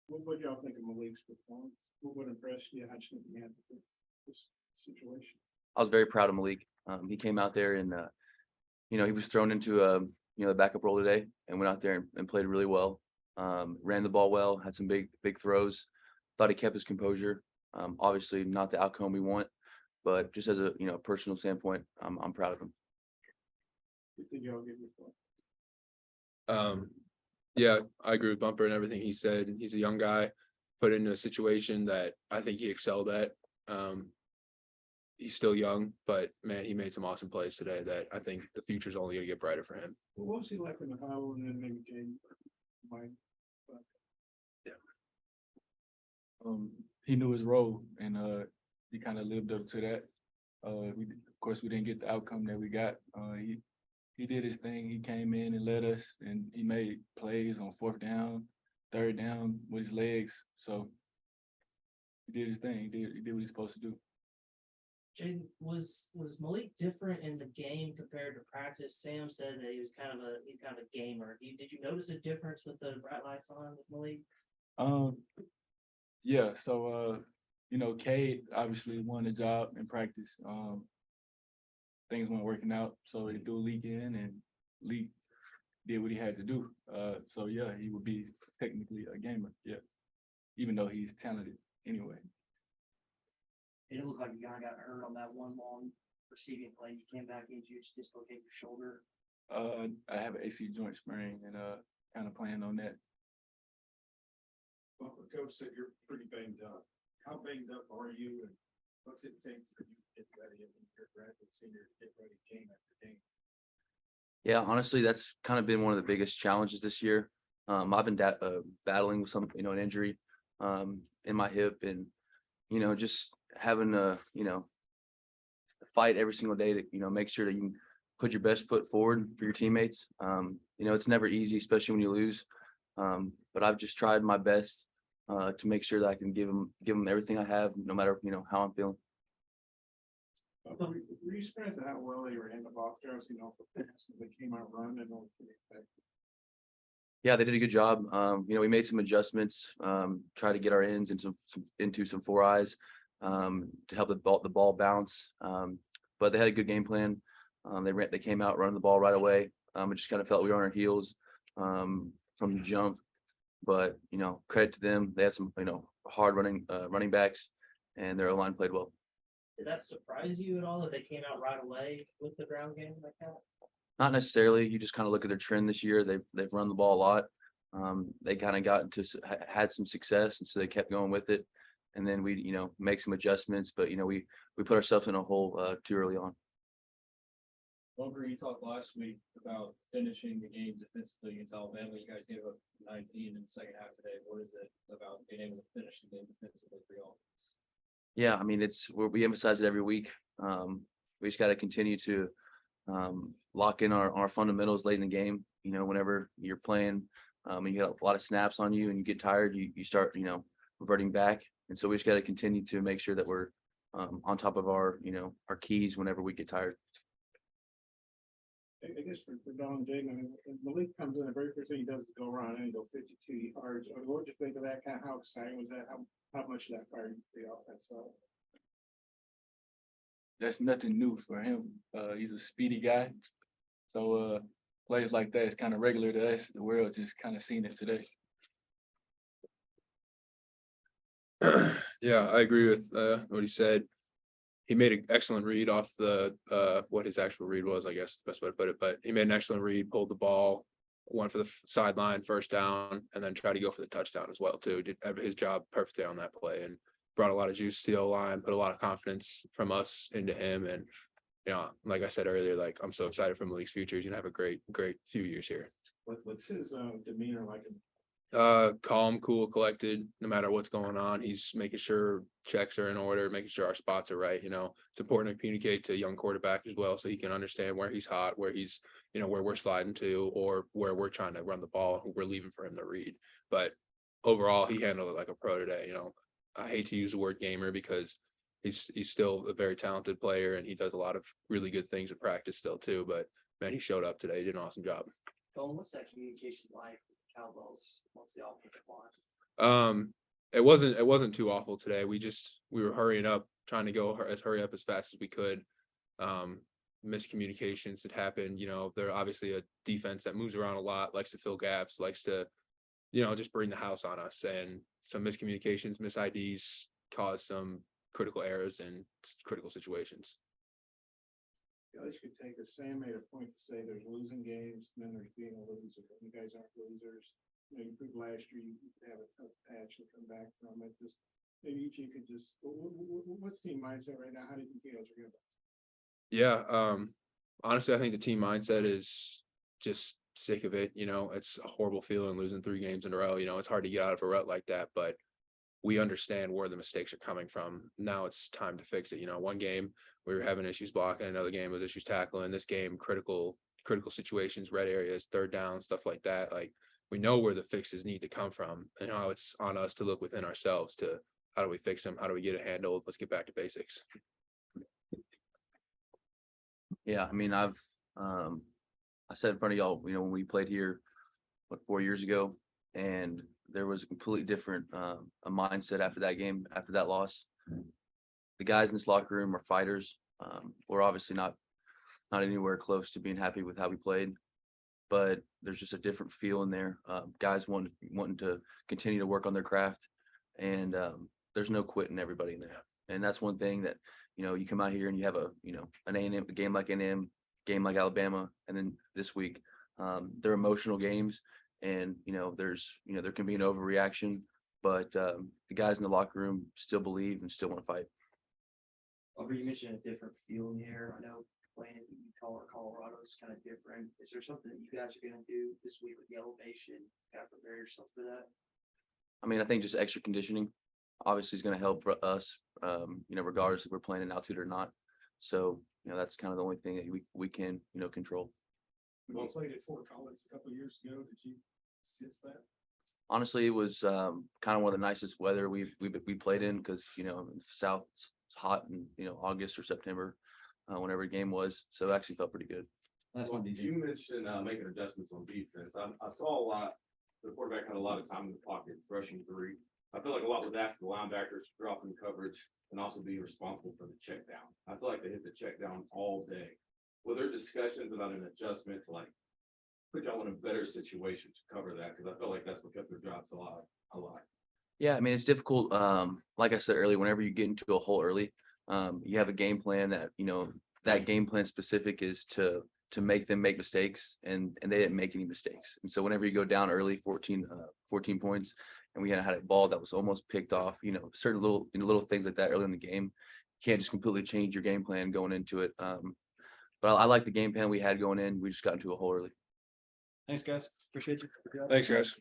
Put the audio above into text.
What y'all think of Malik's performance? What impressed you? How'd you think he handled this situation? I was very proud of Malik. He came out there and he was thrown into the backup role today and went out there and played really well. Ran the ball well, had some big throws. Thought he kept his composure. Obviously not the outcome we want, but just as a personal standpoint, I'm proud of him. What did y'all give your thought? Yeah, I agree with Bumper and everything he said. He's a young guy put into a situation that I think he excelled at. He's still young, but man, he made some awesome plays today that I think the future's only going to get brighter for him. Well, what was he like in the huddle and then maybe Jay Mike? He knew his role and he kind of lived up to that. Of course, we didn't get the outcome that we got. He did his thing. He came in and led us, and he made plays on 4th down, 3rd down with his legs. So he did his thing. He did what he's supposed to do. Jadon, was Malik different in the game compared to practice? Sam said that he's kind of a gamer. Did you notice a difference with the bright lights on with Malik? Yeah. So Cade obviously won the job in practice. Things weren't working out, so they threw Leak in, and Leak did what he had to do. So yeah, he would be technically a gamer. Yeah, even though he's talented anyway. It looked like you kind of got hurt on that one long receiving play. You came back and you just dislocated your shoulder. I have an AC joint sprain and kind of playing on that. Well, the coach said you're pretty banged up. How banged up are you, and what's it take for you to get ready? I mean, you're graduate senior, get ready game after game. Yeah, honestly, that's kind of been one of the biggest challenges this year. I've been battling with some, an injury in my hip, and just having to, fight every single day to, make sure that you can put your best foot forward for your teammates. It's never easy, especially when you lose. But I've just tried my best to make sure that I can give them everything I have, no matter, how I'm feeling. Were you surprised at how well they were in the box throws? For fitness, they came out running and all pretty effective. Yeah, they did a good job. We made some adjustments, try to get our ends into some 4 eyes to help the ball bounce. But they had a good game plan. They came out running the ball right away. It just kind of felt we were on our heels from the jump. But credit to them. They had some hard running backs, and their O-line played well. Did that surprise you at all that they came out right away with the ground game like that? Not necessarily. You just kind of look at their trend this year. They've run the ball a lot. They kind of had some success, and so they kept going with it. And then we make some adjustments, but we put ourselves in a hole too early on. Wagner, you talked last week about finishing the game defensively against Alabama. You guys gave up 19 in the second half today. What is it about being able to finish the game defensively for y'all? Yeah, I mean, we emphasize it every week. We just got to continue to lock in our fundamentals late in the game. Whenever you're playing, and you got a lot of snaps on you and you get tired, you start reverting back. And so we just got to continue to make sure that we're on top of our keys whenever we get tired. I guess for Don and Jadon, I mean, Malik comes in, the very first thing he does is go around and go 52 yards. What did you think of that? How exciting was that? How much of that fired the offense up? That's nothing new for him. He's a speedy guy. So plays like that is kind of regular to us. The world just kind of seen it today. Yeah, I agree with what he said. He made an excellent read off the what his actual read was, I guess the best way to put it. But he made an excellent read, pulled the ball, went for the sideline, 1st down, and then tried to go for the touchdown as well too. Did his job perfectly on that play and brought a lot of juice to the O-line, put a lot of confidence from us into him. And like I said earlier, like I'm so excited for Malik's future. He's gonna have a great few years here. What's his demeanor like? Calm, cool, collected, no matter what's going on. He's making sure checks are in order, making sure our spots are right. It's important to communicate to a young quarterback as well, so he can understand where he's hot, where he's, where we're sliding to, or where we're trying to run the ball, who we're leaving for him to read. But overall, he handled it like a pro today. I hate to use the word gamer because he's still a very talented player and he does a lot of really good things at practice still too. But man, he showed up today. He did an awesome job. Dalton, what's that communication like with the Cowbells once the offensive line? It wasn't too awful today. We were hurrying up, trying to hurry up as fast as we could. Miscommunications that happened, they're obviously a defense that moves around a lot, likes to fill gaps, likes to, just bring the house on us, and some miscommunications, mis-IDs caused some critical errors in critical situations. Guys could take Sam made a point to say there's losing games, and then there's being a loser. You guys aren't losers. You proved last year you have a tough patch to come back from it. Just maybe you could just what's team mindset right now? How do you think you guys are going? Yeah, honestly, I think the team mindset is just sick of it. It's a horrible feeling losing 3 games in a row. It's hard to get out of a rut like that, but we understand where the mistakes are coming from. Now it's time to fix it. One game we were having issues blocking, another game with issues tackling. This game, critical situations, red areas, third down, stuff like that. Like, we know where the fixes need to come from, and now it's on us to look within ourselves to how do we fix them? How do we get it handled? Let's get back to basics. Yeah, I mean, I said in front of y'all, when we played here, 4 years ago, and there was a completely different a mindset after that game, after that loss. The guys in this locker room are fighters. We're obviously not anywhere close to being happy with how we played, but there's just a different feel in there. Guys wanting to continue to work on their craft, and there's no quitting everybody in there. And that's one thing that, you come out here and you have an A&M, a game like A&M, game like Alabama, and then this week, they're emotional games, and there can be an overreaction, but the guys in the locker room still believe and still want to fight. You mentioned a different feel in the air. I know playing in Utah or Colorado is kind of different. Is there something that you guys are going to do this week with the elevation? Kind of prepare yourself for that? I mean, I think just extra conditioning obviously is going to help for us, regardless if we're playing in altitude or not. So, that's kind of the only thing that we can, control. You all played at Fort Collins a couple of years ago. Did you sense that? Honestly, it was kind of one of the nicest weather we played in, because, in the South it's hot in, August or September, whenever the game was. So it actually felt pretty good. That's one. Did you mention making adjustments on defense? I saw a lot. The quarterback had a lot of time in the pocket, rushing 3. I feel like a lot was asked of the linebackers, dropping coverage, and also be responsible for the check down. I feel like they hit the check down all day. Were there discussions about an adjustment to put y'all in a better situation to cover that? Because I feel like that's what kept their drops a lot. Yeah, I mean, it's difficult. Like I said earlier, whenever you get into a hole early, you have a game plan that, that game plan specific is to make them make mistakes, and they didn't make any mistakes. And so whenever you go down early, 14 points, and we had a ball that was almost picked off, certain little things like that early in the game, you can't just completely change your game plan going into it. But I like the game plan we had going in. We just got into a hole early. Thanks, guys. Appreciate you. Thanks, guys.